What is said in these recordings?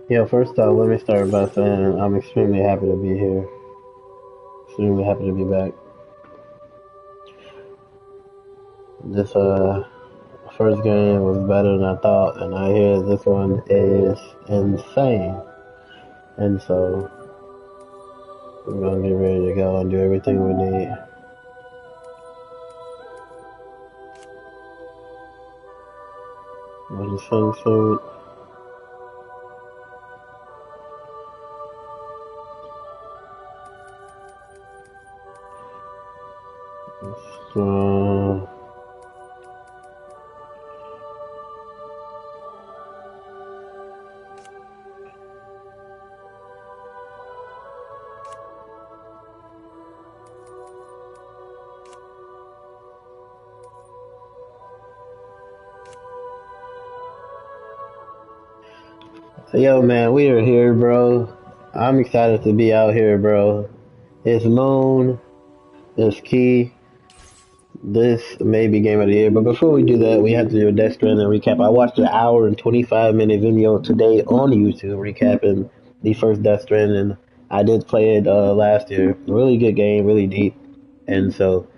Yeah, first off, let me start by saying I'm extremely happy to be here. Extremely happy to be back. This first game was better than I thought, and I hear this one is insane. And so we're gonna get ready to go and do everything we need. With the swimsuit. So, yo, man, we are here, bro. I'm excited to be out here, bro. It's Moon. It's Key. This may be game of the year, but before we do that, we have to do a Death Stranding recap. I watched an hour and 25-minute video today on YouTube recapping the first Death Stranding. I did play it last year. Really good game, really deep. And so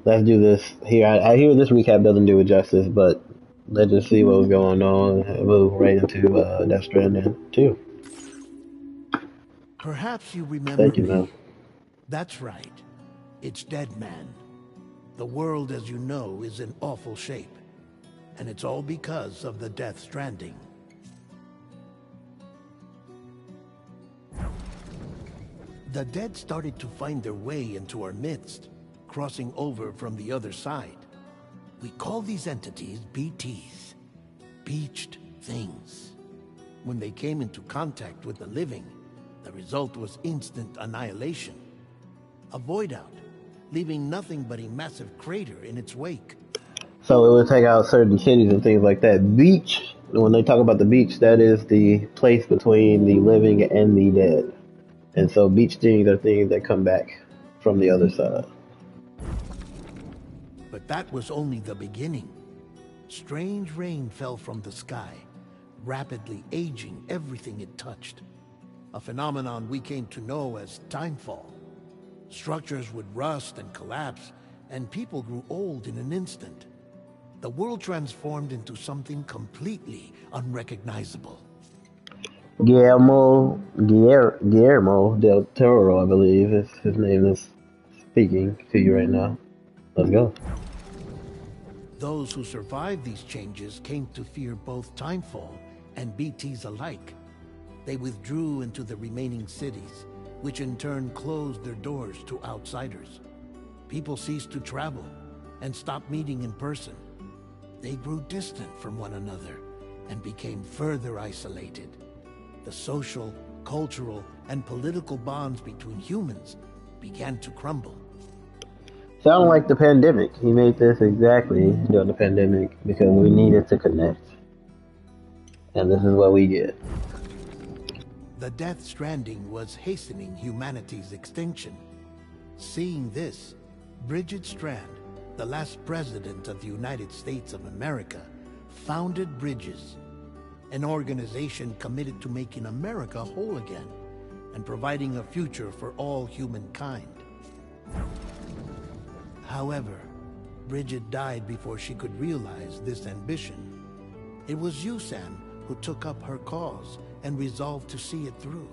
let's do this here. I hear this recap doesn't do it justice, but let's just see what was going on and move right into Death Stranding 2. Perhaps you remember Thank you, me. man. That's right. It's Dead Man. The world, as you know, is in awful shape. And it's all because of the Death Stranding. The dead started to find their way into our midst, crossing over from the other side. We call these entities BTs, Beached Things. When they came into contact with the living, the result was instant annihilation. A void out, leaving nothing but a massive crater in its wake. So it would take out certain cities and things like that. Beach, when they talk about the beach, that is the place between the living and the dead. And so beach things are things that come back from the other side. But that was only the beginning. Strange rain fell from the sky, rapidly aging everything it touched. A phenomenon we came to know as timefall. Structures would rust and collapse, and people grew old in an instant. The world transformed into something completely unrecognizable. Guillermo del Toro, I believe, is his name is speaking to you right now. Let's go. Those who survived these changes came to fear both timefall and BTs alike. They withdrew into the remaining cities, which in turn closed their doors to outsiders. People ceased to travel and stopped meeting in person. They grew distant from one another and became further isolated. The social, cultural, and political bonds between humans began to crumble. Sound like the pandemic. He made this exactly during the pandemic because we needed to connect. And this is what we get. The Death Stranding was hastening humanity's extinction. Seeing this, Bridget Strand, the last president of the United States of America, founded Bridges, an organization committed to making America whole again and providing a future for all humankind. However, Bridget died before she could realize this ambition. It was you, Sam, who took up her cause and resolved to see it through.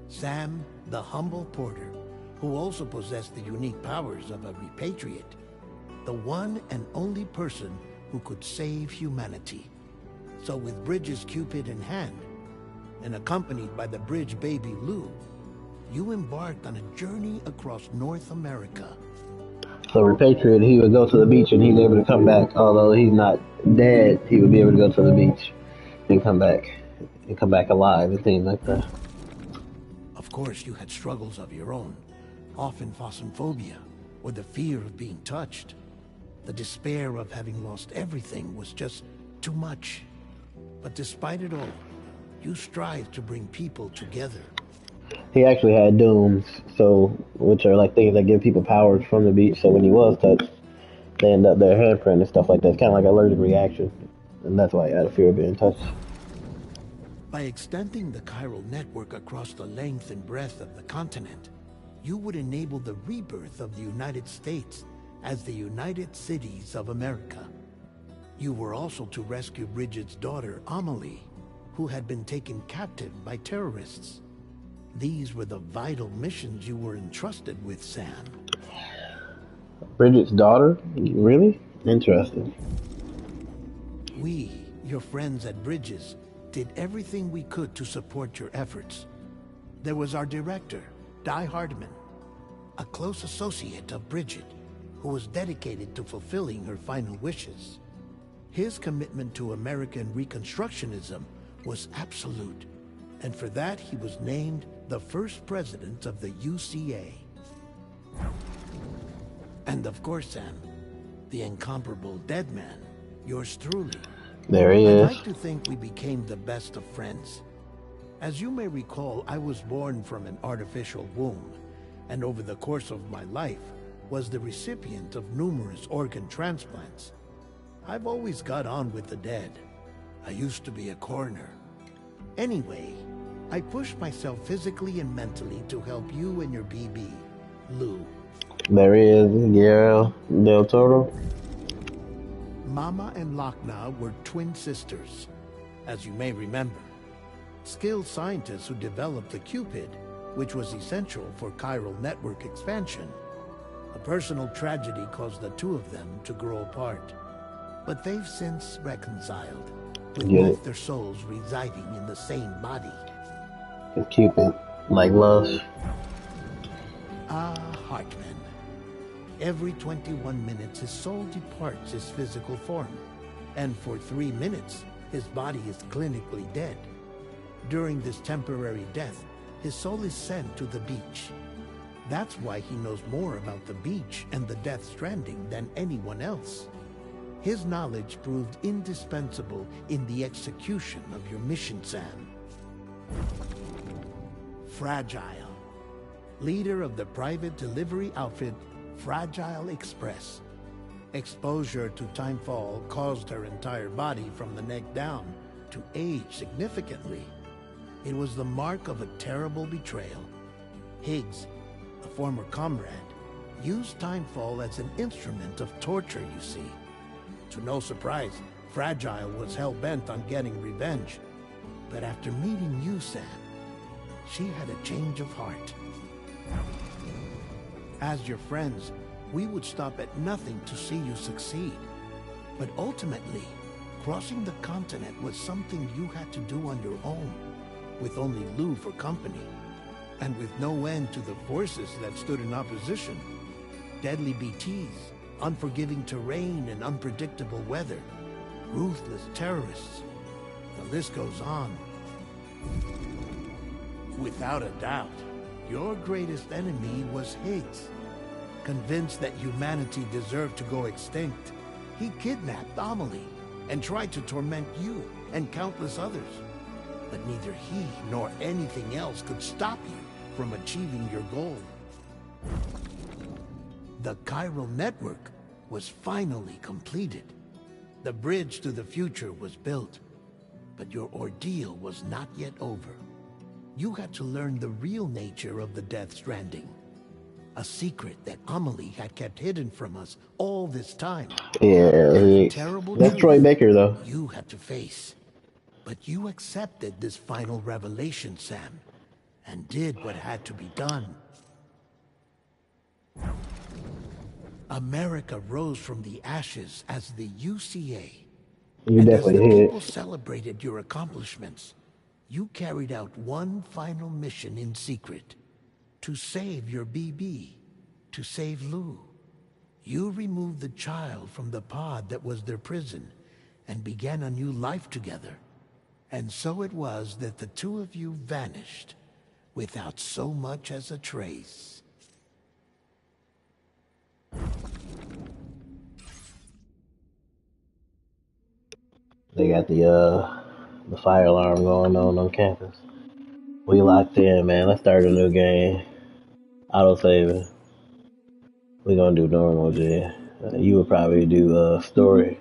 Sam, the humble porter, who also possessed the unique powers of a repatriate, the one and only person who could save humanity. So with Bridges' Cupid in hand, and accompanied by the bridge baby Lou, you embarked on a journey across North America. So repatriate, he would go to the beach and he's able to come back. Although he's not dead, he would be able to go to the beach and come back alive and things like that. Of course, you had struggles of your own, often phosmophobia, or the fear of being touched. The despair of having lost everything was just too much. But despite it all, you strive to bring people together. He actually had dooms, so which are like things that give people powers from the beach. So when he was touched, they end up their handprint and stuff like that. It's kind of like an allergic reaction, and that's why he had a fear of being touched. By extending the chiral network across the length and breadth of the continent, you would enable the rebirth of the United States as the United Cities of America. You were also to rescue Bridget's daughter, Amelie, who had been taken captive by terrorists. These were the vital missions you were entrusted with, Sam. Bridget's daughter? Really? Interesting. We, your friends at Bridges, did everything we could to support your efforts. There was our director, Di Hardman, a close associate of Bridget, who was dedicated to fulfilling her final wishes. His commitment to American Reconstructionism was absolute, and for that he was named the first president of the UCA. And of course, Sam, the incomparable dead man, yours truly. There he I'd is. like to think we became the best of friends. As you may recall, I was born from an artificial womb, and over the course of my life, was the recipient of numerous organ transplants. I've always got on with the dead. I used to be a coroner. Anyway, I pushed myself physically and mentally to help you and your BB, Lou. There he is, Guillermo del Toro. Mama and Lochna were twin sisters, as you may remember. Skilled scientists who developed the Cupid, which was essential for chiral network expansion. A personal tragedy caused the two of them to grow apart. But they've since reconciled, with both their souls residing in the same body. It's Cupid, like love. Ah, Hartman. Every 21 minutes his soul departs his physical form, and for 3 minutes his body is clinically dead. During this temporary death, his soul is sent to the beach. That's why he knows more about the beach and the Death Stranding than anyone else. His knowledge proved indispensable in the execution of your mission, Sam. Fragile, leader of the private delivery outfit Fragile Express. Exposure to timefall caused her entire body from the neck down to age significantly. It was the mark of a terrible betrayal. Higgs, a former comrade, used timefall as an instrument of torture, you see. To no surprise, Fragile was hell-bent on getting revenge. But after meeting you, Sam, she had a change of heart. As your friends, we would stop at nothing to see you succeed. But ultimately, crossing the continent was something you had to do on your own, with only Lou for company, and with no end to the forces that stood in opposition. Deadly BTs, unforgiving terrain and unpredictable weather, ruthless terrorists. The list goes on. Without a doubt, your greatest enemy was Higgs. Convinced that humanity deserved to go extinct, he kidnapped Amelie and tried to torment you and countless others. But neither he nor anything else could stop you from achieving your goal. The chiral network was finally completed. The bridge to the future was built, but your ordeal was not yet over. You had to learn the real nature of the Death Stranding, a secret that Amelie had kept hidden from us all this time. Yeah, Terrible that's truth Troy Baker, though. you had to face. But you accepted this final revelation, Sam, and did what had to be done. America rose from the ashes as the UCA. You And as the definitely people hit. celebrated your accomplishments, you carried out one final mission in secret. To save your BB. To save Lou. You removed the child from the pod that was their prison and began a new life together. And so it was that the two of you vanished without so much as a trace. They got the fire alarm going on campus. We locked in, man. Let's start a new game. Auto saving. We gonna do normal, J. You would probably do story.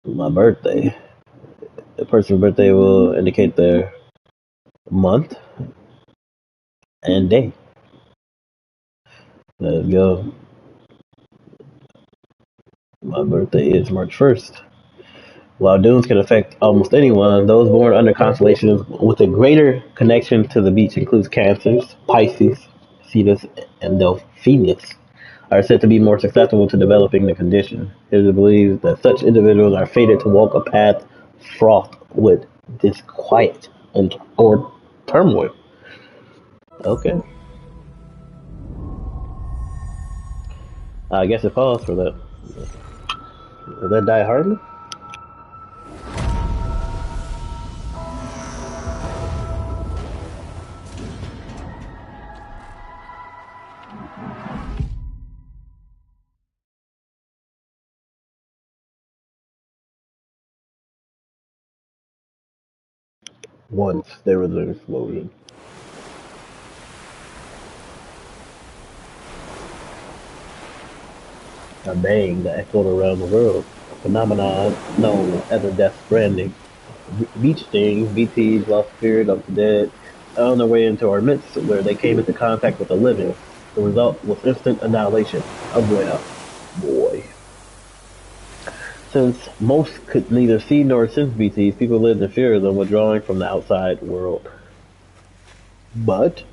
My birthday. A person's birthday will indicate their month and day. Let's go. My birthday is March 1st. While dunes can affect almost anyone, those born under constellations with a greater connection to the beach includes Cancers, Pisces, Cetus, and Delphinus are said to be more susceptible to developing the condition. It is believed that such individuals are fated to walk a path fraught with disquiet and or turmoil. Okay, I guess it falls for that. Did that Die Hard? Once there was an explosion. A bang that echoed around the world, a phenomenon known as the death stranding. Beach things, BTs lost spirit of the dead on their way into our midst, where they came into contact with the living. The result was instant annihilation of well, boy. Since most could neither see nor sense BTs, people lived in fear of them, withdrawing from the outside world. But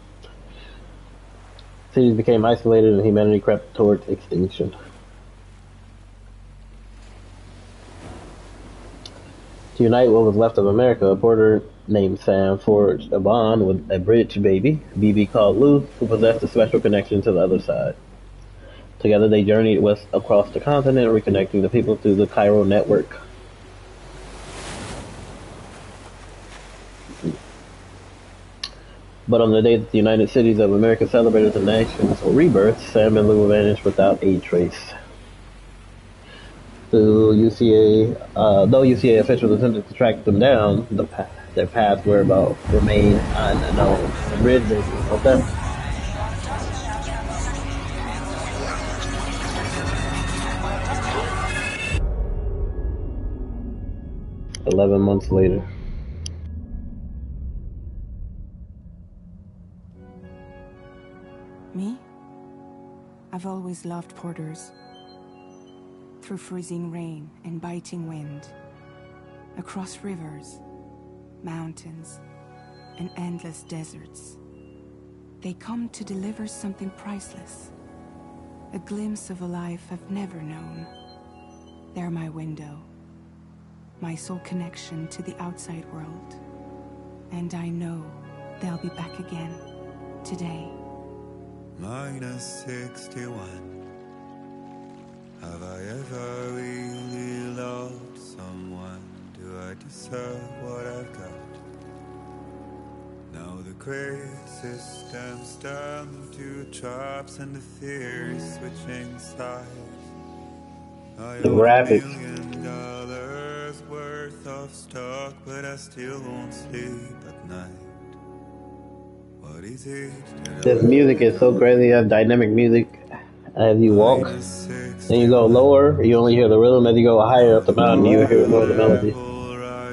cities became isolated and humanity crept towards extinction. To unite what was left of America, a porter named Sam forged a bond with a British baby, BB called Lou, who possessed a special connection to the other side. Together they journeyed west across the continent, reconnecting the people through the Cairo network. But on the day that the United Cities of America celebrated the nation's rebirth, Sam and Lou vanished without a trace. Though UCA officials attempted to track them down, their paths were about remain unknown. The bridge, okay. 11 months later. Me? I've always loved porters. Through freezing rain and biting wind, across rivers, mountains, and endless deserts, they come to deliver something priceless, a glimpse of a life I've never known. They're my window, my sole connection to the outside world, and I know they'll be back again today. -61. Have I ever really loved someone? Do I deserve what I've got? Now the crazy system's turned to traps and the fear is switching sides. I The owe graphics. $1 million worth of stock, but I still won't sleep at night. What is it that This music is so crazy. You have dynamic music as you walk. Then you go lower, you only hear the rhythm. As you go higher up the mountain, you hear more of the melody.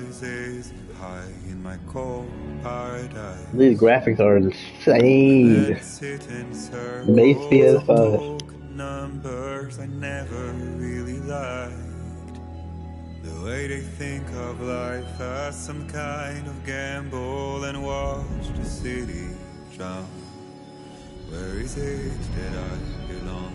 rises high in my cold paradise. These graphics are insane. Let's sit in Base circles PS5. and talk numbers I never really liked. The way they think of life as some kind of gamble and watch the city drown. Where is it that I belong?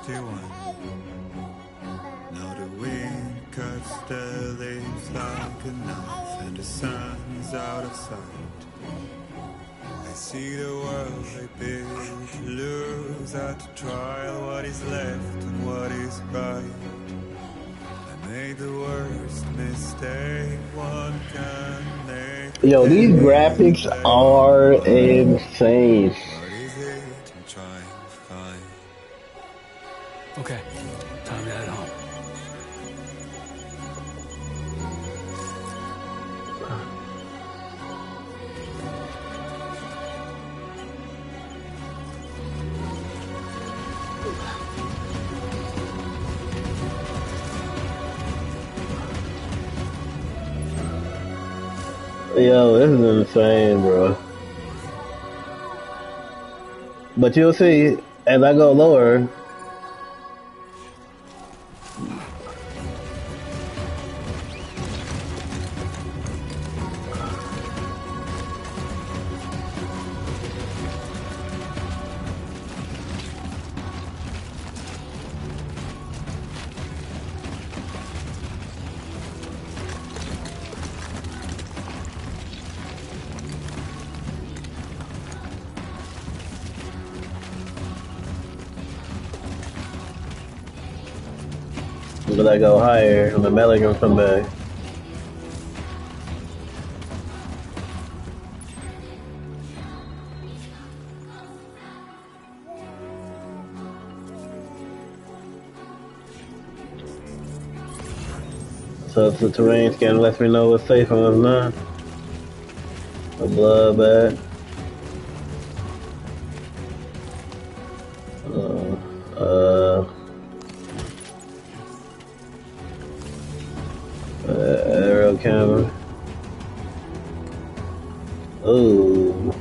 61. Now the wind cuts the leaves like a knife, and the sun is out of sight. I see the world I built to lose at the trial, what is left and what is right. I made the worst mistake one can make. Yo, these graphics are insane. What is it I'm trying to find? Okay, time to head home. Yo, this is insane, bro. But you'll see, as I go lower, but I go higher, and the melee gonna come back. So it's the terrain scan lets me know what's safe and what's not. A blood bag. Aerial camera. Ooh.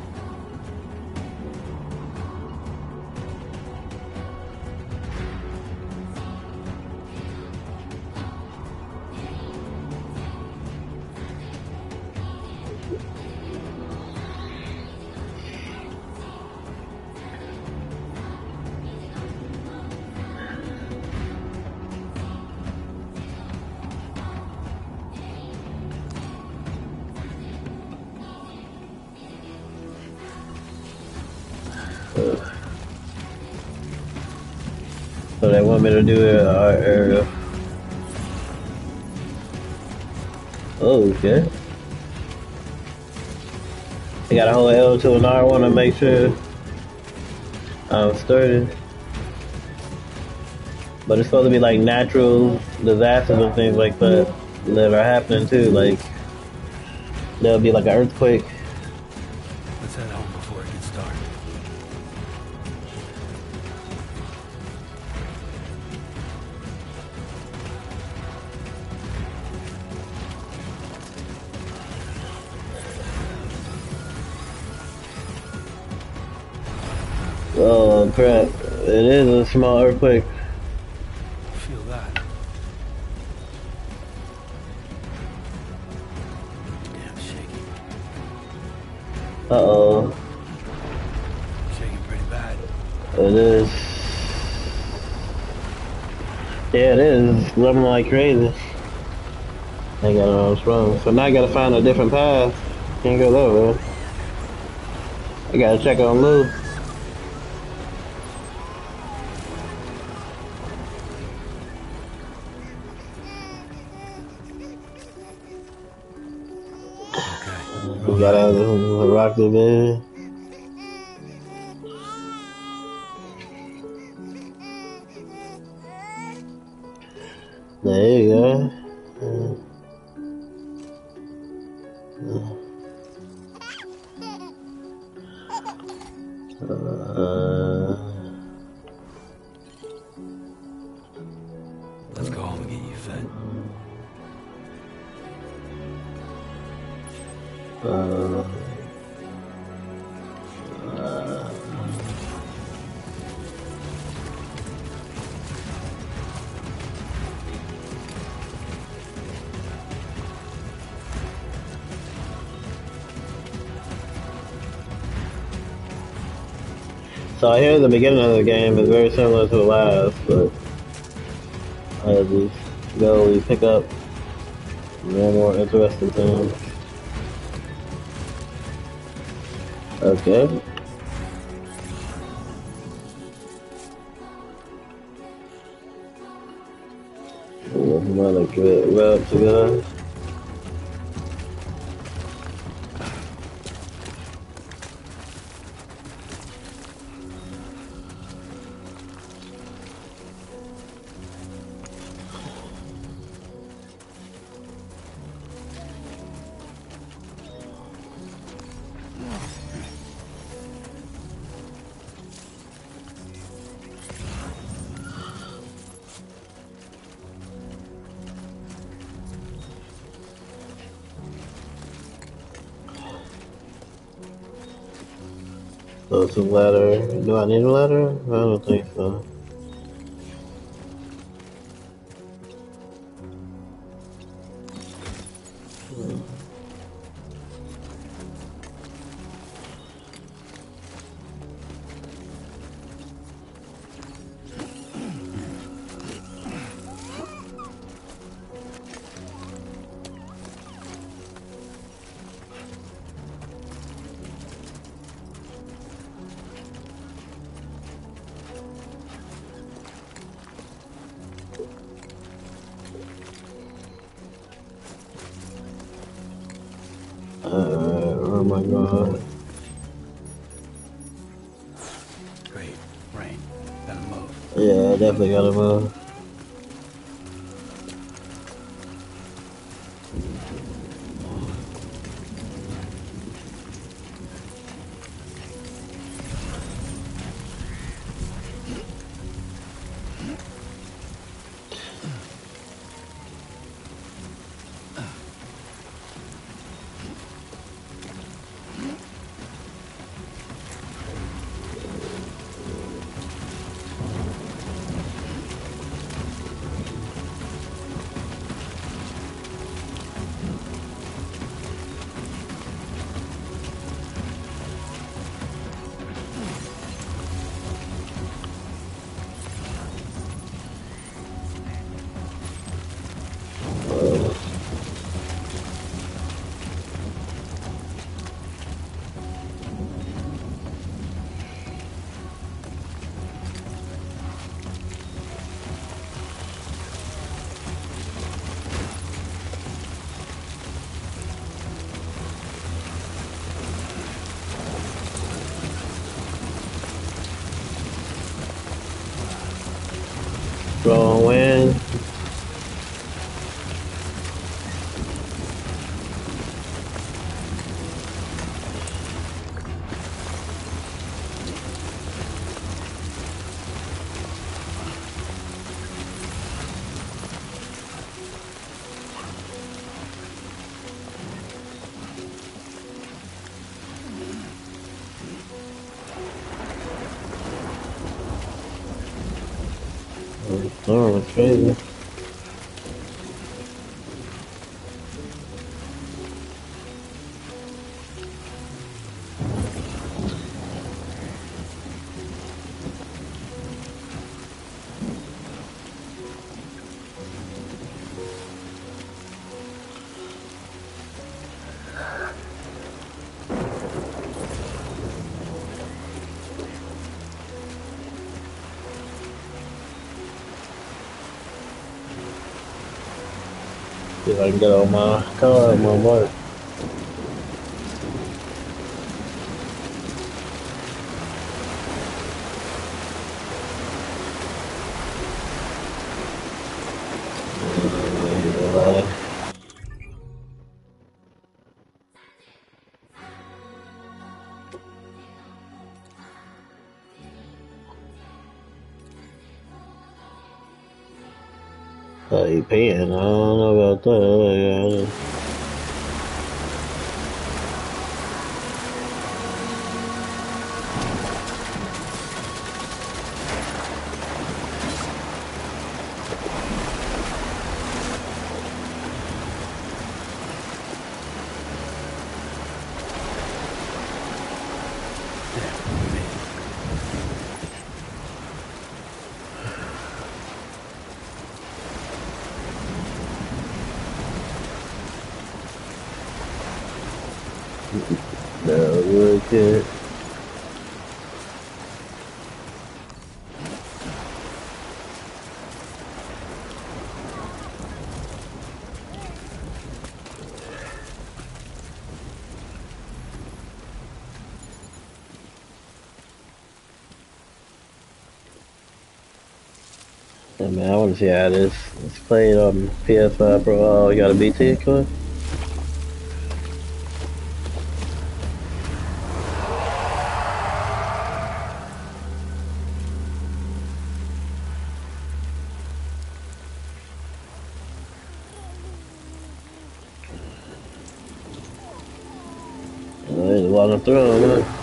So they want me to do it our area. Oh, okay. I gotta hold L2 and R1 to make sure I'm started. But it's supposed to be like natural disasters and things like that that are happening too. Like there'll be like an earthquake. Let's head home before it gets dark. Oh crap! It is a small earthquake. Feel that. Damn shaky. Uh-oh. Shaking pretty bad. It is. Yeah, it is. It's rumbling like crazy. I got it all wrong. So now I gotta find a different path. Can't go that way. I gotta check on Lou. We gotta rock the baby. There you go. Let's go home and get you fed. So I hear the beginning of the game is very similar to the last, but as we go, we pick up more and more interesting things. Okay. Another good rub together. So it's a ladder. Do I need a ladder? I don't think so. Oh my god. Great. Rain. Gotta move. Yeah, I definitely gotta move. Strong wind. Storm is crazy. See if I can get on my car, my bike. He peeing. I don't know about that. No good kid. Hey man, I want to see how this is played on PS5 Pro. Oh, you got a BT clip? Oh, he's walking through him, huh?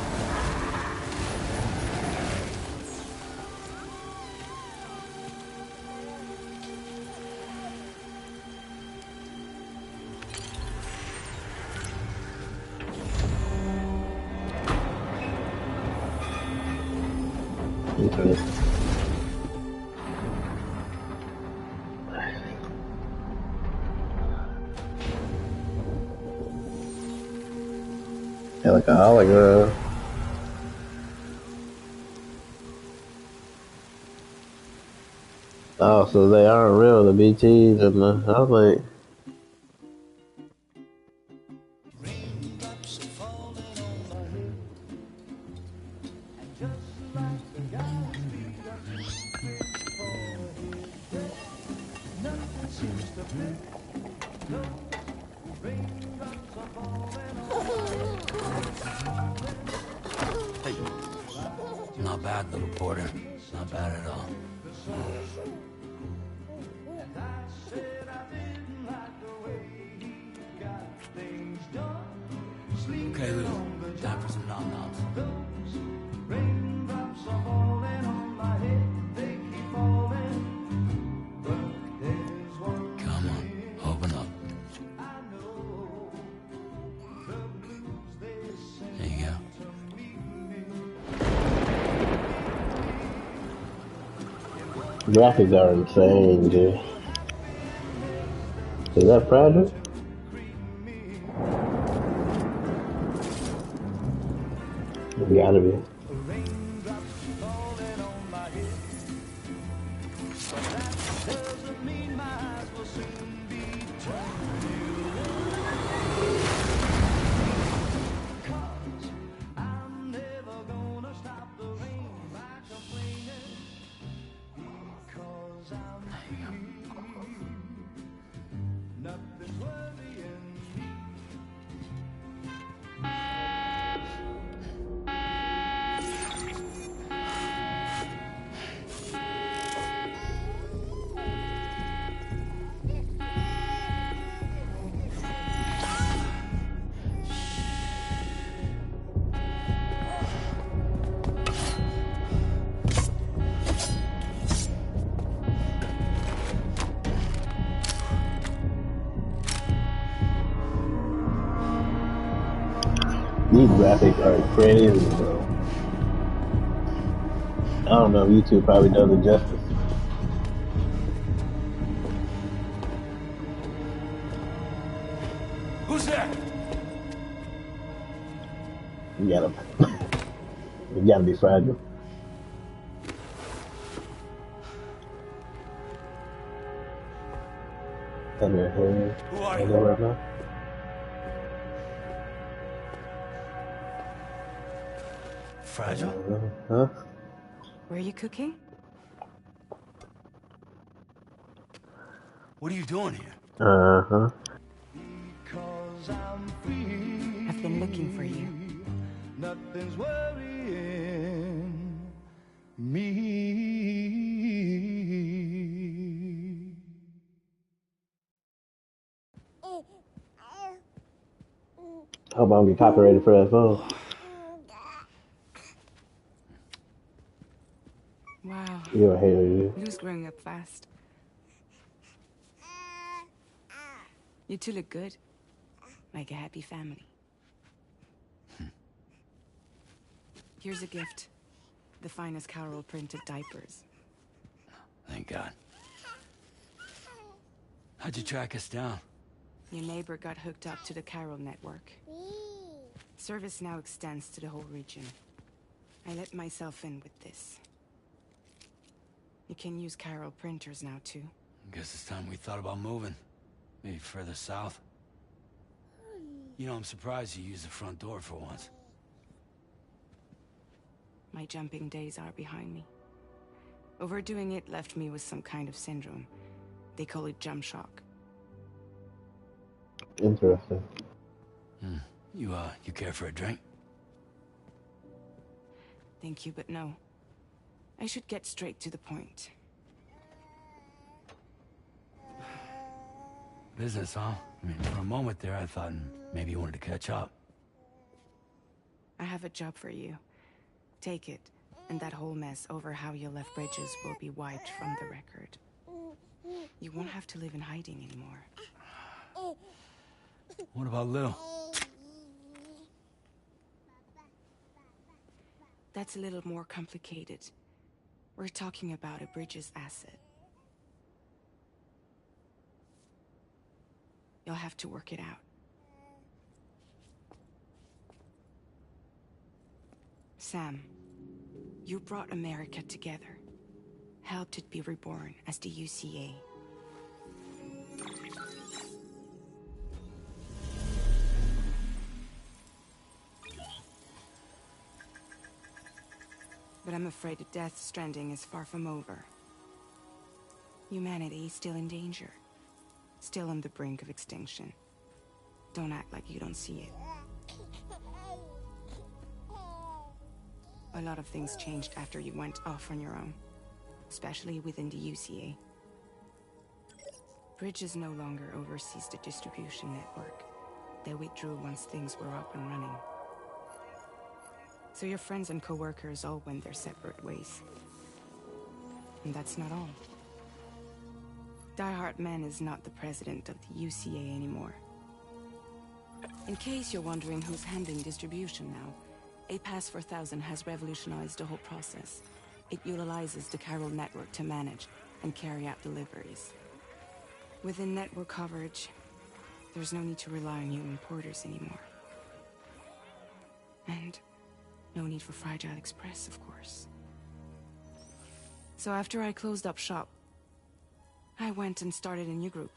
Interesting. Yeah, like a hologram. Oh, so they aren't real, the BTs and the. I was like, Hey. Not bad, little Porter. Not bad at all. Okay, Lou. Time for some nom-noms. Come on, open up. There you go. graphics are insane, dude. Is that Fragile? It gotta be. These graphics are crazy, bro. I don't know if YouTube probably does it justice. Who's there? You gotta, you gotta be Fragile. And their hair. Who are I you? know right now. Fragile? Huh? Were you cooking? What are you doing here? Uh-huh. I've been looking for you. Nothing's worrying me. I hope I don't get copyrighted for that phone. Wow. You're a hater, you. Lou's growing up fast. You two look good. Like a happy family. Here's a gift. The finest Carol printed diapers. Thank God. How'd you track us down? Your neighbor got hooked up to the Carol network. Service now extends to the whole region. I let myself in with this. You can use Chiral printers now, too. Guess it's time we thought about moving. Maybe further south. You know, I'm surprised you used the front door for once. My jumping days are behind me. Overdoing it left me with some kind of syndrome. They call it jump shock. Interesting. You care for a drink? Thank you, but no. I should get straight to the point. Business, huh? I mean, for a moment there, I thought maybe you wanted to catch up. I have a job for you. Take it, and that whole mess over how you left bridges will be wiped from the record. You won't have to live in hiding anymore. What about Lil? That's a little more complicated. We're talking about a Bridges asset. You'll have to work it out. Sam, you brought America together. Helped it be reborn as the UCA. But I'm afraid that Death Stranding is far from over. Humanity is still in danger. Still on the brink of extinction. Don't act like you don't see it. A lot of things changed after you went off on your own. Especially within the UCA. Bridges no longer oversees the distribution network. They withdrew once things were up and running. So your friends and co-workers all went their separate ways. And that's not all. Die Hard Man is not the president of the UCA anymore. In case you're wondering who's handling distribution now, A Pass 4000 has revolutionized the whole process. It utilizes the Chiral network to manage and carry out deliveries. Within network coverage, there's no need to rely on human porters anymore. And no need for Fragile Express, of course. So after I closed up shop, I went and started a new group.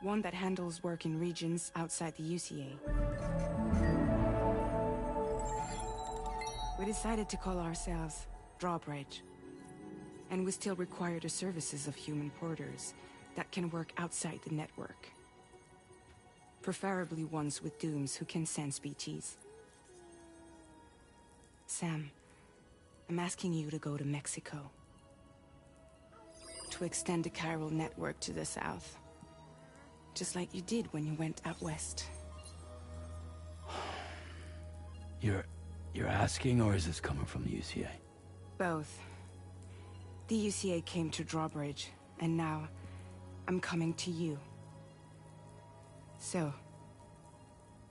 One that handles work in regions outside the UCA. We decided to call ourselves Drawbridge. And we still require the services of human porters that can work outside the network. Preferably ones with dooms who can sense BTs. Sam, I'm asking you to go to Mexico. To extend the Chiral network to the south. Just like you did when you went out west. You're asking, or is this coming from the UCA? Both. The UCA came to Drawbridge, and now I'm coming to you. So,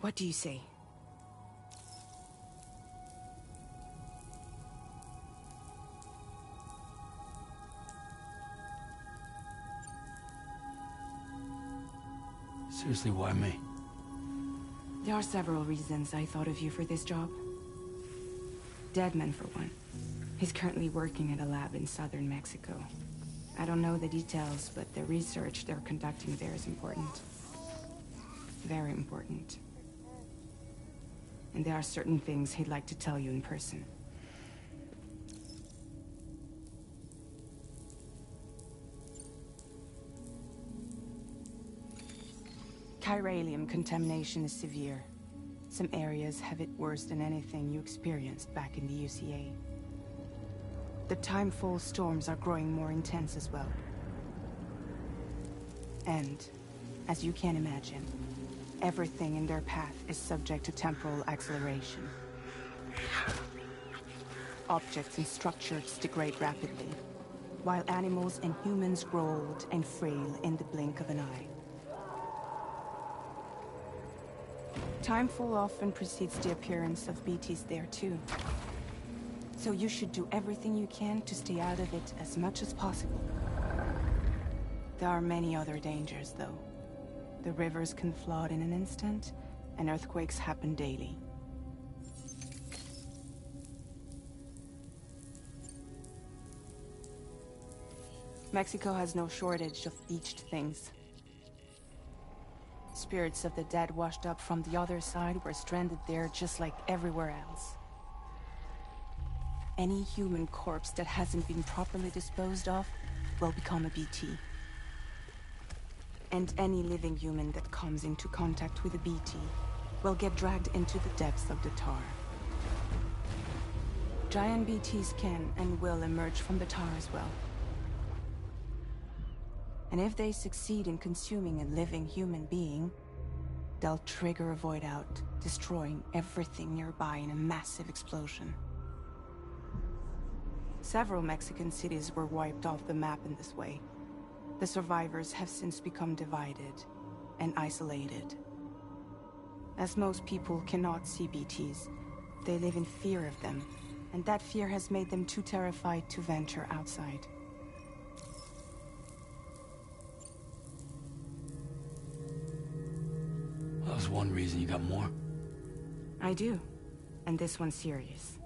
what do you say? Seriously, why me? There are several reasons I thought of you for this job. Deadman, for one. He's currently working at a lab in southern Mexico. I don't know the details, but the research they're conducting there is important. Very important. And there are certain things he'd like to tell you in person. Chiralium contamination is severe. Some areas have it worse than anything you experienced back in the UCA. The timefall storms are growing more intense as well. And, as you can imagine, everything in their path is subject to temporal acceleration. Objects and structures degrade rapidly, while animals and humans grow old and frail in the blink of an eye. Timefall often precedes the appearance of BTs there too. So you should do everything you can to stay out of it as much as possible. There are many other dangers, though. The rivers can flood in an instant, and earthquakes happen daily. Mexico has no shortage of beached things. Spirits of the dead washed up from the other side were stranded there just like everywhere else. Any human corpse that hasn't been properly disposed of will become a BT. And any living human that comes into contact with a BT will get dragged into the depths of the tar. Giant BTs can and will emerge from the tar as well. And if they succeed in consuming a living human being, they'll trigger a void out, destroying everything nearby in a massive explosion. Several Mexican cities were wiped off the map in this way. The survivors have since become divided and isolated. As most people cannot see BTs, they live in fear of them, and that fear has made them too terrified to venture outside. That was one reason. You got more? I do, and this one's serious.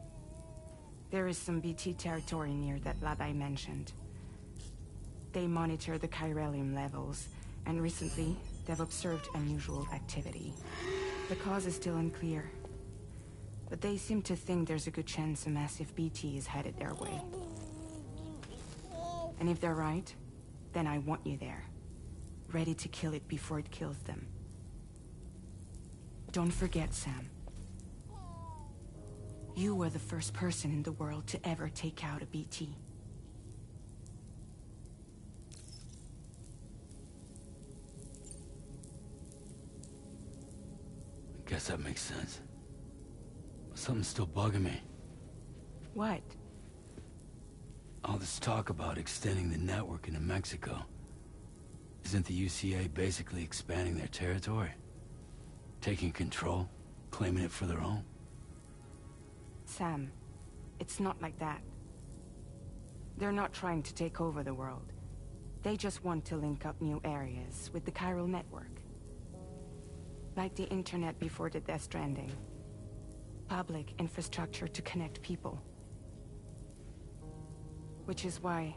There is some BT territory near that lab I mentioned. They monitor the chiralium levels, and recently, they've observed unusual activity. The cause is still unclear, but they seem to think there's a good chance a massive BT is headed their way. And if they're right, then I want you there, ready to kill it before it kills them. Don't forget, Sam. You were the first person in the world to ever take out a BT. I guess that makes sense. But something's still bugging me. What? All this talk about extending the network into Mexico. Isn't the UCA basically expanding their territory? Taking control, claiming it for their own? Sam, it's not like that. They're not trying to take over the world. They just want to link up new areas with the chiral network. Like the internet before the Death Stranding. Public infrastructure to connect people. Which is why,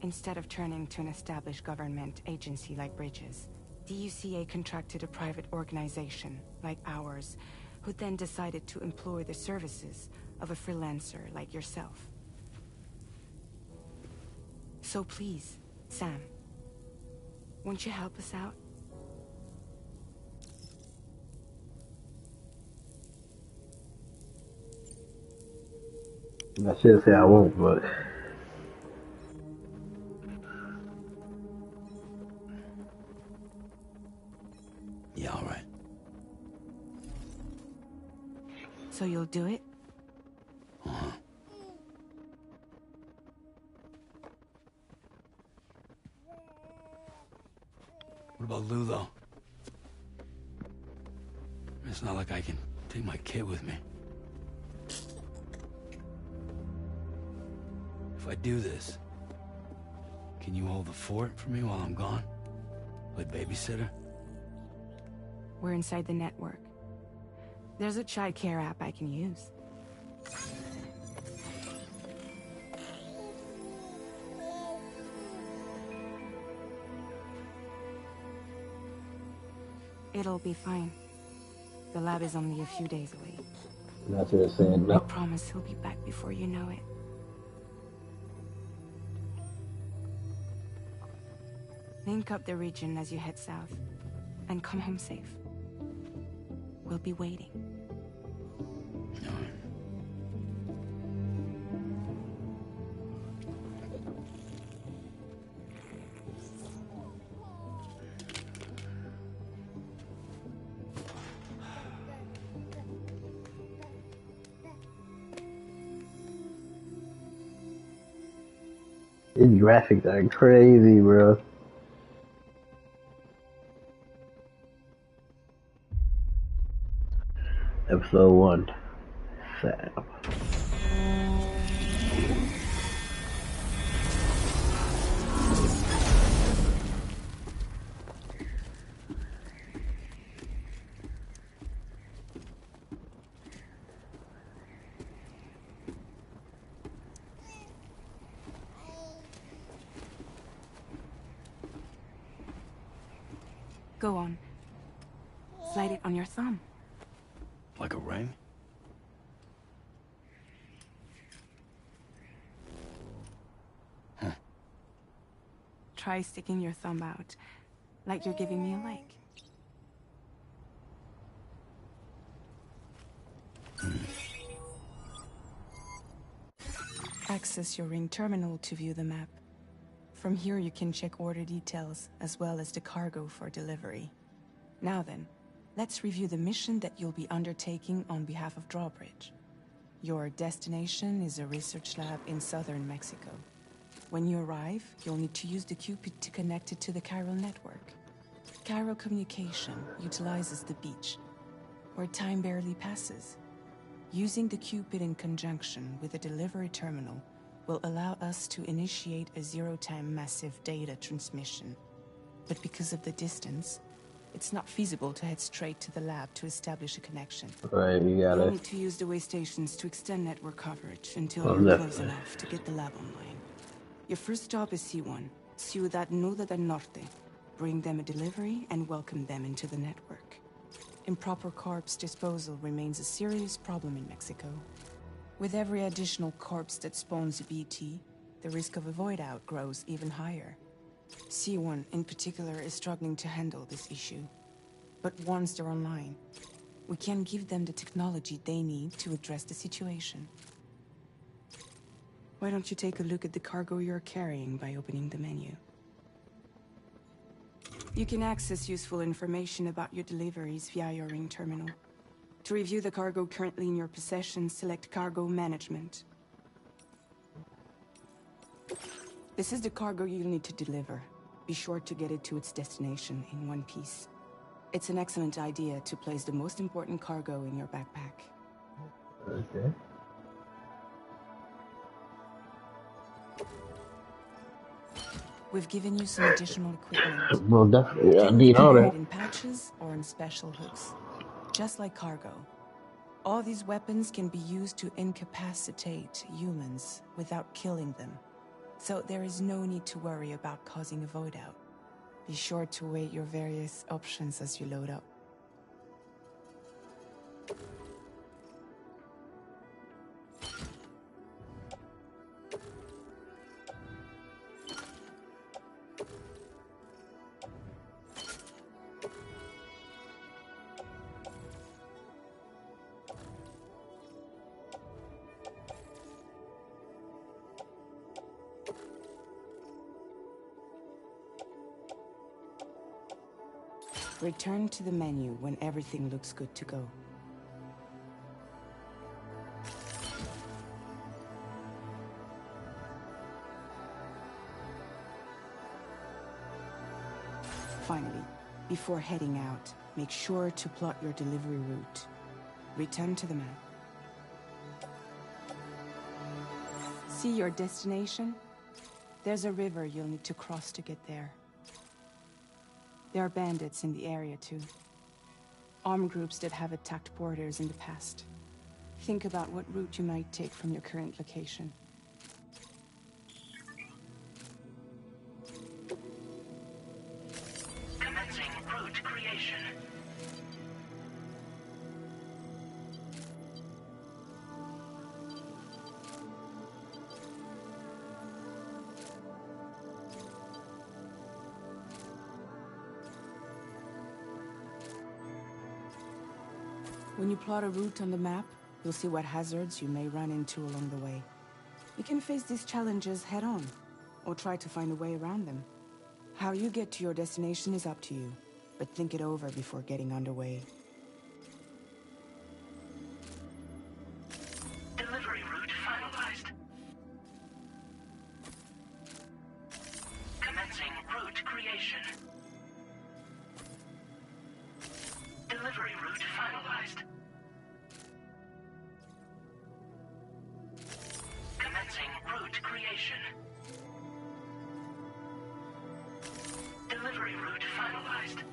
instead of turning to an established government agency like Bridges, the UCA contracted a private organization, like ours, who then decided to employ the services of a freelancer like yourself. So please, Sam, won't you help us out? I should say I won't, but Yeah, all right. So you'll do it? Uh-huh. What about Lou, though? It's not like I can take my kid with me. If I do this, can you hold the fort for me while I'm gone? Play babysitter? We're inside the network. There's a child care app I can use. It'll be fine. The lab is only a few days away. that's what it's saying. I No. promise he'll be back before you know it. Link up the region as you head south, and come home safe. We'll be waiting. All right. These graphics are crazy, bro. Episode 1. Sam. Go on. Slide it on your thumb. Like a ring? Try sticking your thumb out, like you're giving me a like. Access your ring terminal to view the map. From here you can check order details, as well as the cargo for delivery. Now then, let's review the mission that you'll be undertaking on behalf of Drawbridge. Your destination is a research lab in southern Mexico. When you arrive, you'll need to use the Cupid to connect it to the chiral network. Chiral communication utilizes the beach, where time barely passes. Using the Cupid in conjunction with a delivery terminal will allow us to initiate a zero-time massive data transmission. But because of the distance, it's not feasible to head straight to the lab to establish a connection. Right, you got You'll it. need to use the way stations to extend network coverage until Oh, you're close definitely. enough to get the lab online. Your first stop is C1, Ciudad Nuda del Norte. Bring them a delivery and welcome them into the network. Improper corpse disposal remains a serious problem in Mexico. With every additional corpse that spawns a BT, the risk of a void out grows even higher. C1 in particular is struggling to handle this issue. But once they're online, we can give them the technology they need to address the situation. Why don't you take a look at the cargo you're carrying by opening the menu? You can access useful information about your deliveries via your ring terminal. To review the cargo currently in your possession, select Cargo Management. This is the cargo you'll need to deliver. Be sure to get it to its destination in one piece. It's an excellent idea to place the most important cargo in your backpack. Okay. We've given you some additional equipment. Well, definitely, I They need all carried that. in pouches or in special hooks, just like cargo. All these weapons can be used to incapacitate humans without killing them. So there is no need to worry about causing a void out. Be sure to weigh your various options as you load up. Return to the menu when everything looks good to go. Finally, before heading out, make sure to plot your delivery route. Return to the map. See your destination? There's a river you'll need to cross to get there. There are bandits in the area too. Armed groups that have attacked borders in the past. Think about what route you might take from your current location. Commencing route creation. When you plot a route on the map, you'll see what hazards you may run into along the way. You can face these challenges head-on, or try to find a way around them. How you get to your destination is up to you, but think it over before getting underway. Delivery route finalized. Commencing route creation. Delivery route finalized. Commencing route creation. Delivery route finalized.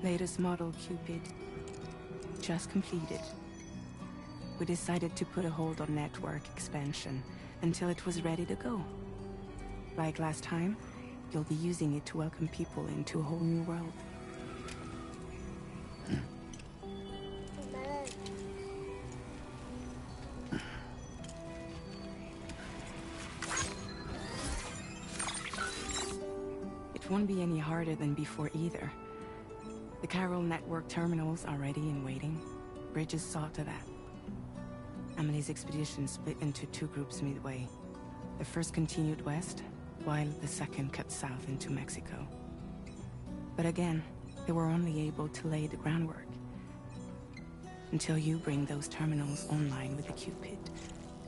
latest model, Cupid. Just completed. We decided to put a hold on network expansion until it was ready to go. Like last time, you'll be using it to welcome people into a whole new world. It won't be any harder than before either. The Chiral network terminals are ready and waiting. Bridges saw to that. Emily's expedition split into two groups midway. The first continued west, while the second cut south into Mexico. But again, they were only able to lay the groundwork. Until you bring those terminals online with the Cupid,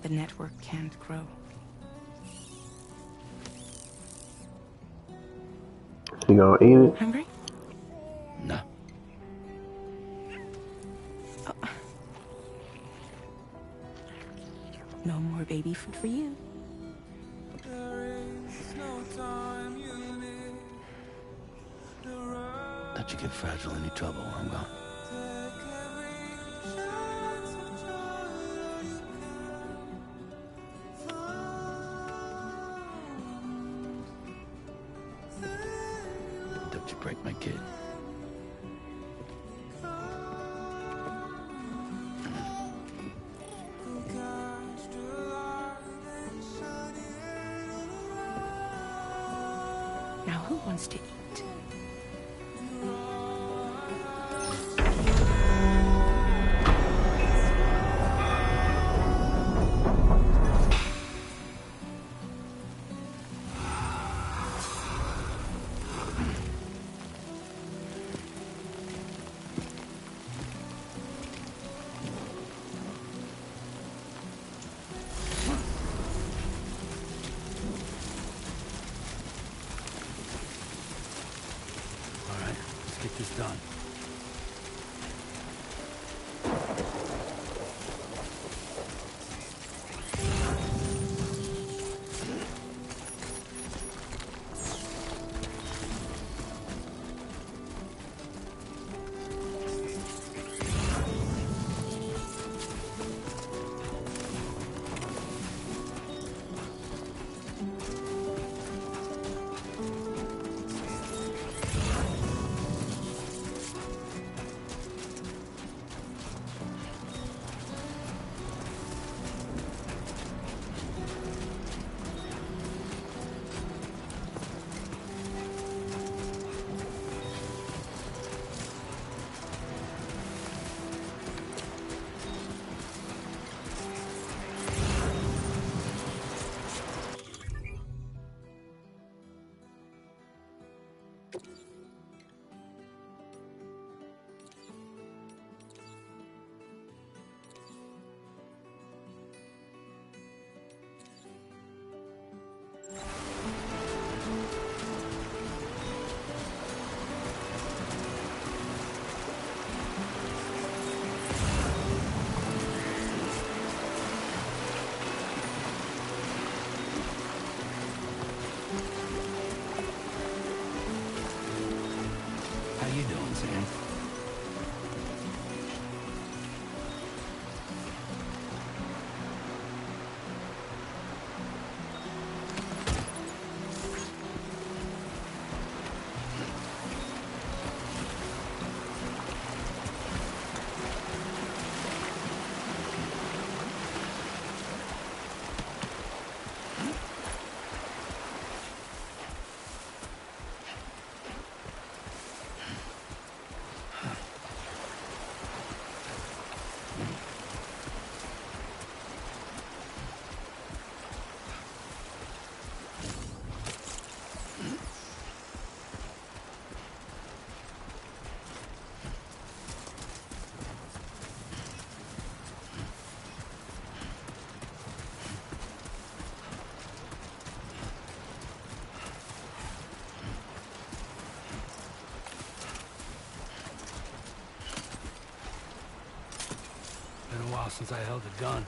the network can't grow. You gonna eat it? Hungry? No. Oh. No more baby food for you. Don't you get fragile any trouble while I'm gone. Don't you break my kid. Now who wants to eat? Get this done. How you doing, Sam? Been a while since I held a gun.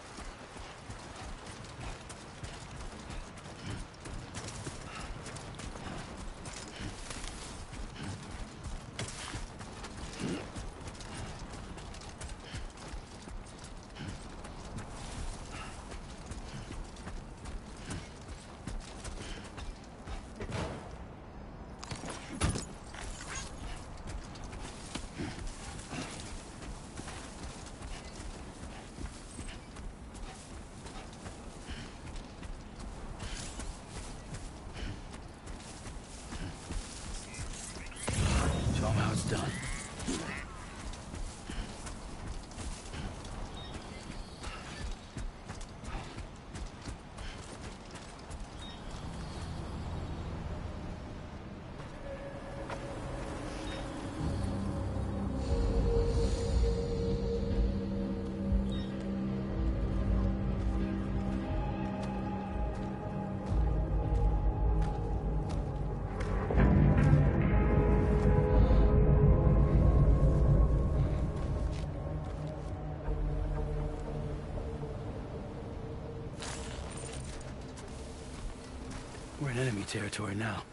We're in enemy territory now.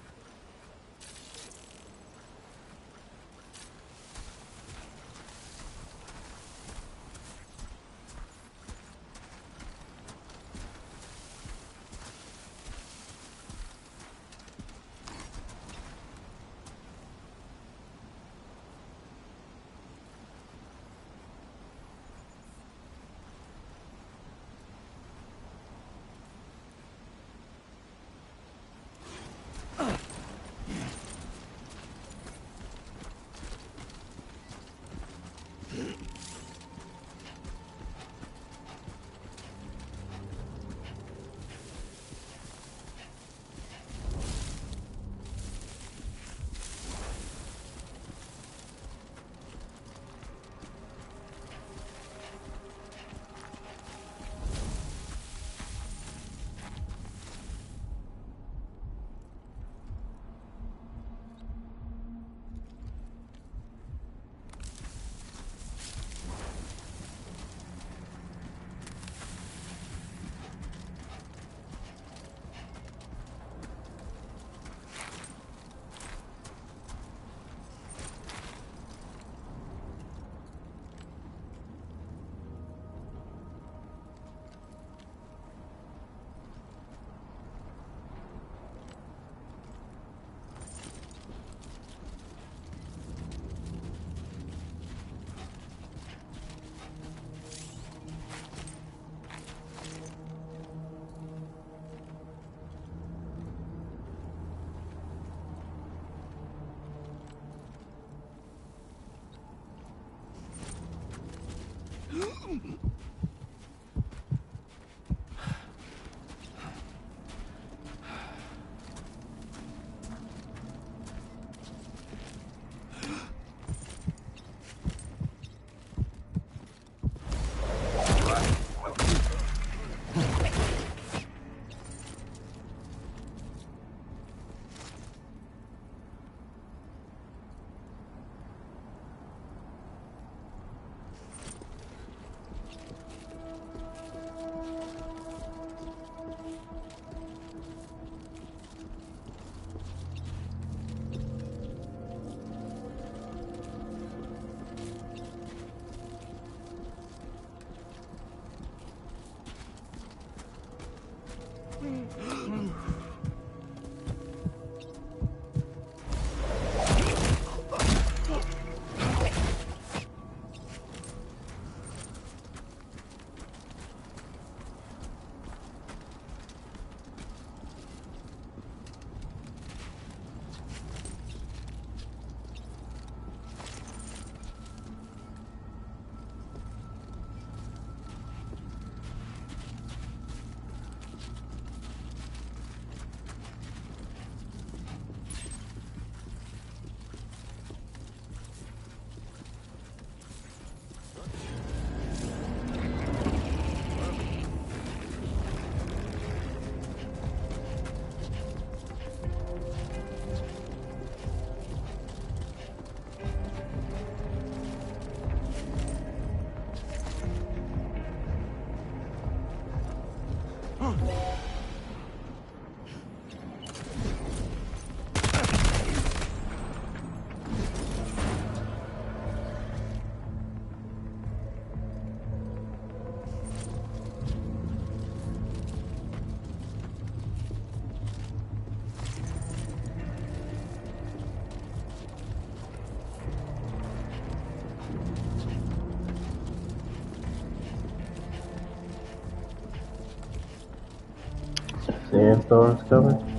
Sandstorm's coming.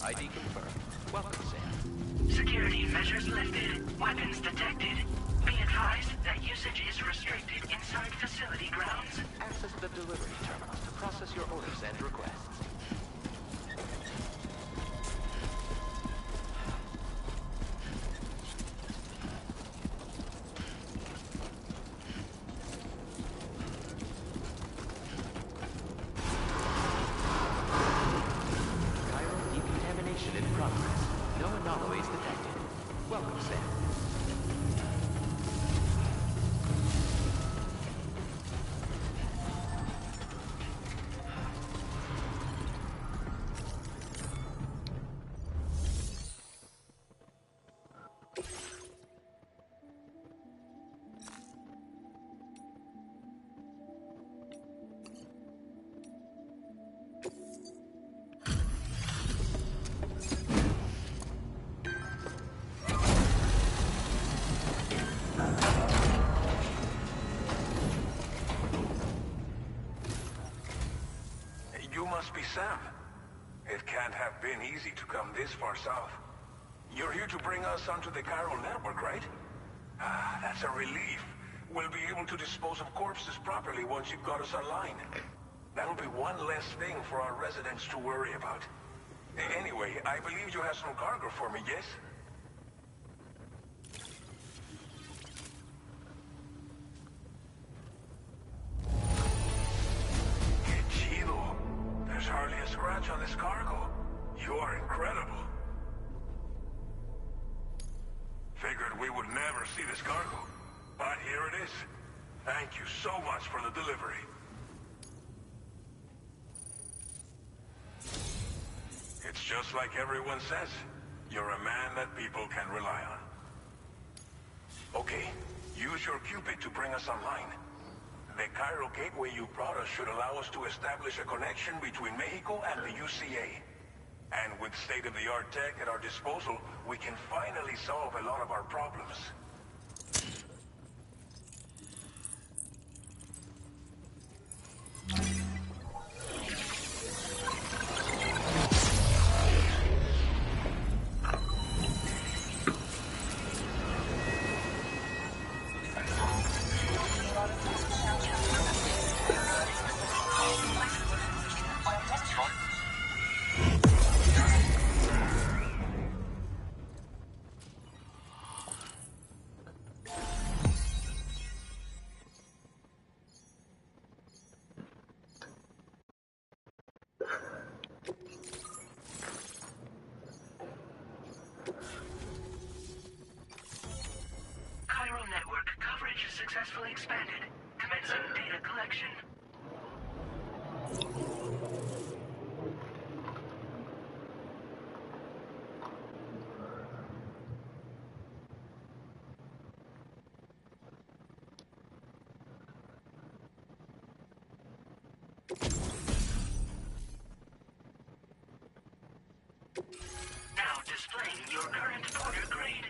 ID confirmed. Welcome, Sam. Security measures lifted. Weapons detected. Be advised that usage is restricted inside facility grounds. Access the delivery terminal to process your orders and requests. You must be Sam. It can't have been easy to come this far south. You're here to bring us onto the chiral network, right? Ah, that's a relief. We'll be able to dispose of corpses properly once you've got us online. That'll be one less thing for our residents to worry about. Anyway, I believe you have some cargo for me, yes? There's hardly a scratch on this cargo. You are incredible. Figured we would never see this cargo, but here it is. Thank you so much for the delivery. It's just like everyone says. You're a man that people can rely on. Okay, use your Cupid to bring us online. The chiral gateway you brought us should allow us to establish a connection between Mexico and the UCA. And with state-of-the-art tech at our disposal, we can finally solve a lot of our problems. successfully expanded. Commencing data collection. Now displaying your current porter grade.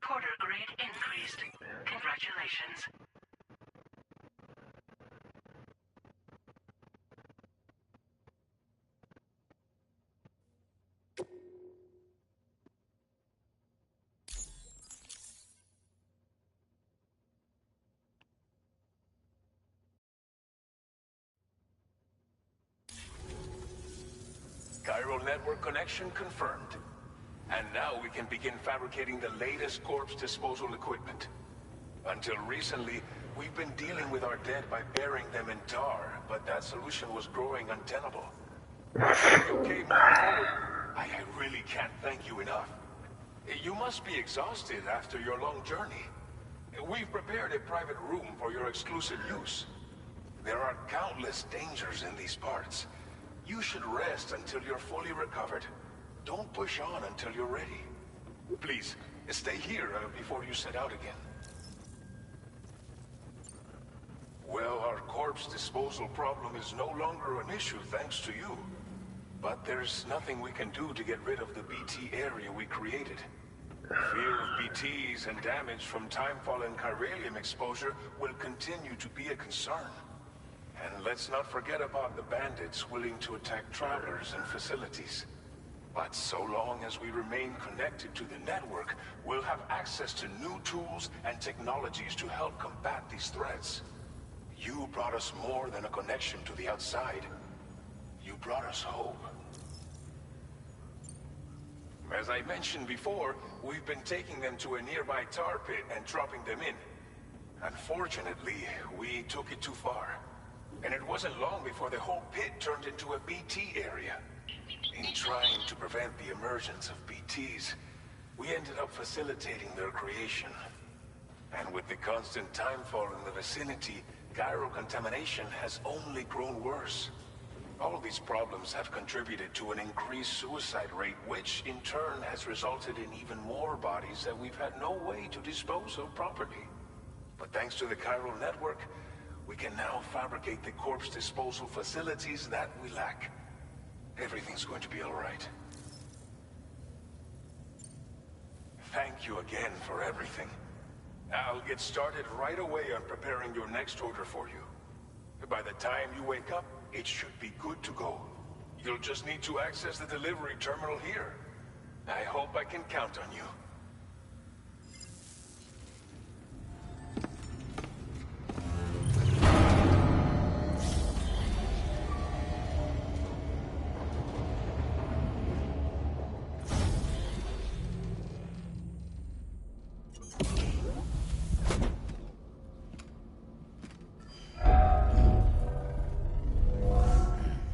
Porter grade increased. Congratulations. Chiral network connection confirmed. And now we can begin fabricating the latest corpse disposal equipment. Until recently, we've been dealing with our dead by burying them in tar, but that solution was growing untenable. Okay, moving forward, I really can't thank you enough. You must be exhausted after your long journey. We've prepared a private room for your exclusive use. There are countless dangers in these parts. You should rest until you're fully recovered. Don't push on until you're ready. Please, stay here before you set out again. Well, our corpse disposal problem is no longer an issue thanks to you. But there's nothing we can do to get rid of the BT area we created. Fear of BTs and damage from timefall and chiralium exposure will continue to be a concern. And let's not forget about the bandits willing to attack travelers and facilities. But so long as we remain connected to the network, we'll have access to new tools and technologies to help combat these threats. You brought us more than a connection to the outside. You brought us hope. As I mentioned before, we've been taking them to a nearby tar pit and dropping them in. Unfortunately, we took it too far. And it wasn't long before the whole pit turned into a BT area. In trying to prevent the emergence of BTs, we ended up facilitating their creation. And with the constant timefall in the vicinity, chiral contamination has only grown worse. All these problems have contributed to an increased suicide rate, which in turn has resulted in even more bodies that we've had no way to dispose of properly. But thanks to the chiral network, we can now fabricate the corpse disposal facilities that we lack. Everything's going to be all right. Thank you again for everything. I'll get started right away on preparing your next order for you. By the time you wake up, it should be good to go. You'll just need to access the delivery terminal here. I hope I can count on you.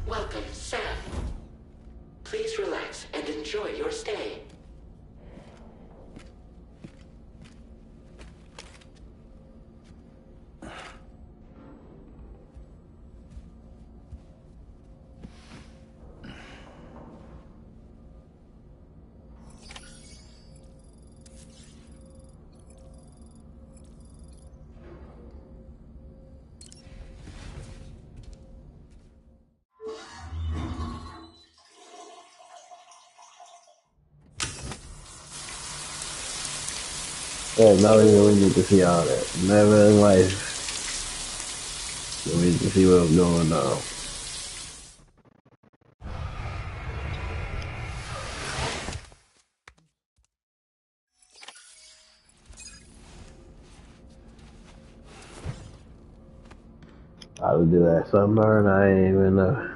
Welcome, Sam. Please relax and enjoy your stay. Yeah, now we need to see all that. Never in life. We need to see what's going on. I would do that sunburn, I ain't even know.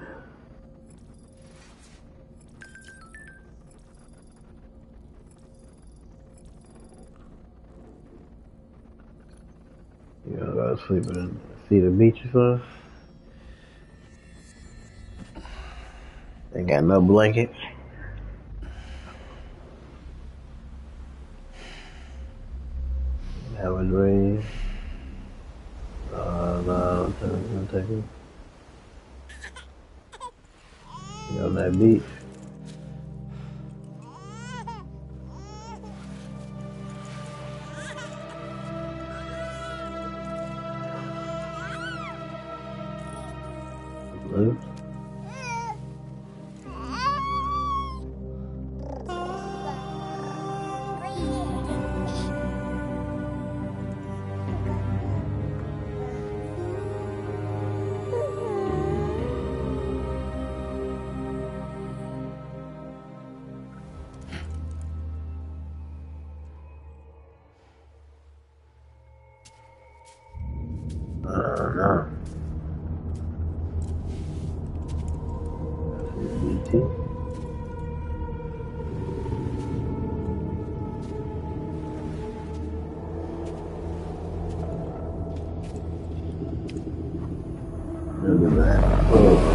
You know, I was sleeping in See the beach or something? Ain't got no blankets. Have a dream. No, I'm taking. You on that beach. Blue. No. BT. Look at that. Oh.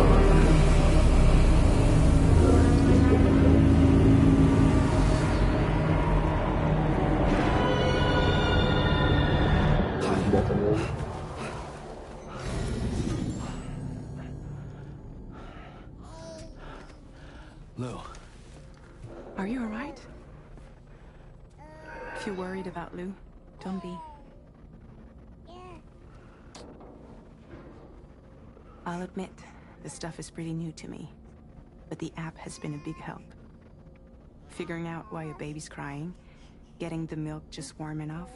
Lou. Are you alright? If you're worried about Lou, don't be. I'll admit, this stuff is pretty new to me, but the app has been a big help. Figuring out why a baby's crying, getting the milk just warm enough.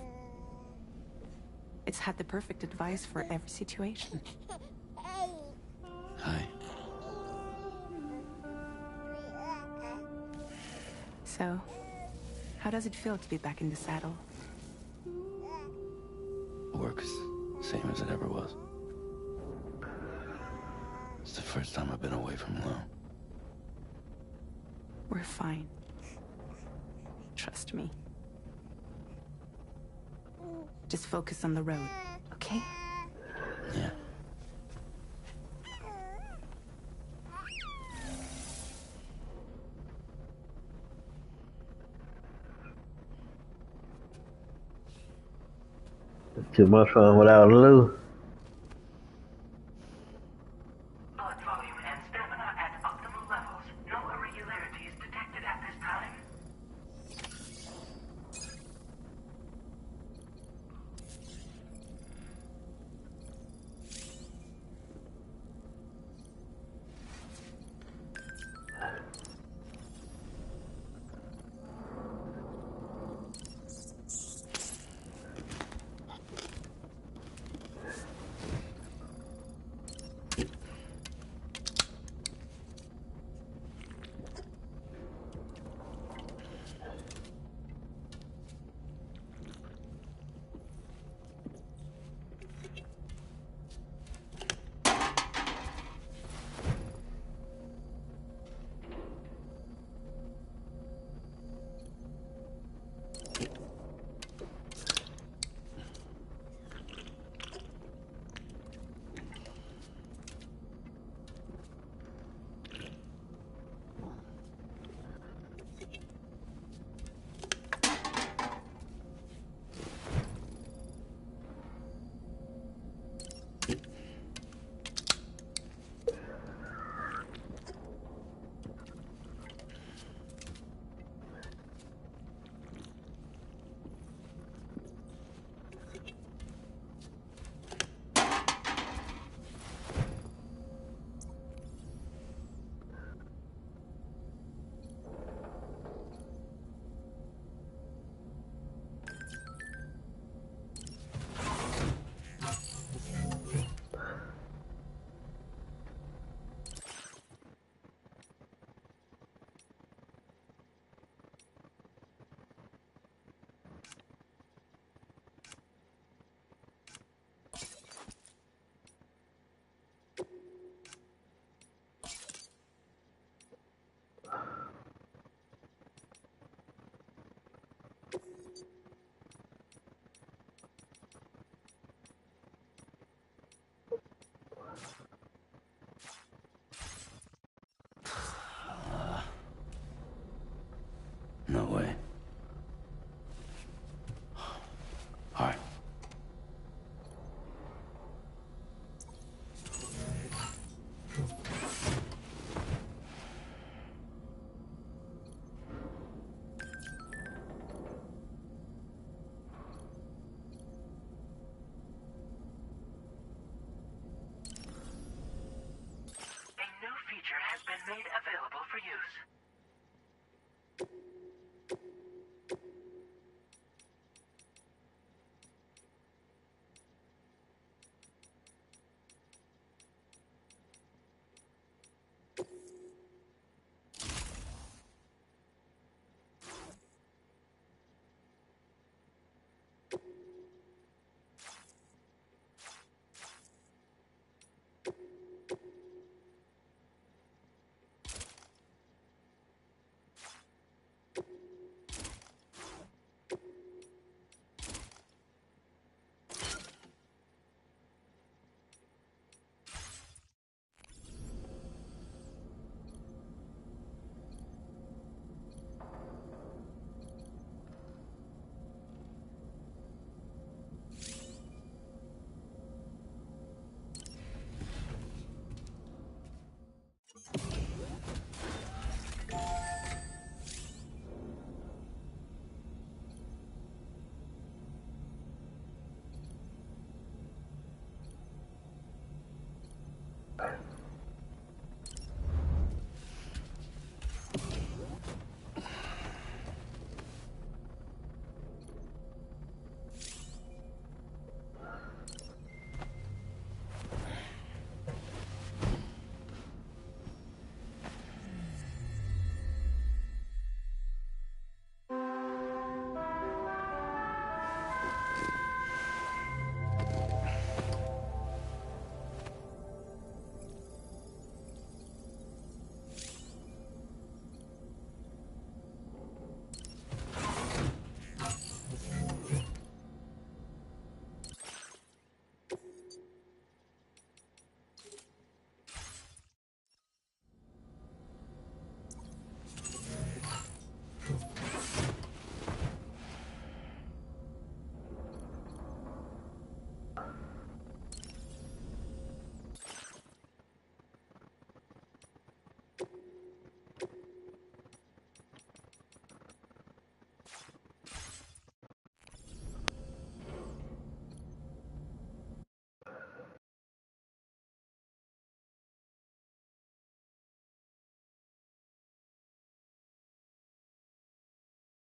It's had the perfect advice for every situation. Hi. So, how does it feel to be back in the saddle? Works same as it ever was. It's the first time I've been away from Lou. We're fine. Trust me. Just focus on the road, okay? Yeah. Too much fun without Lou.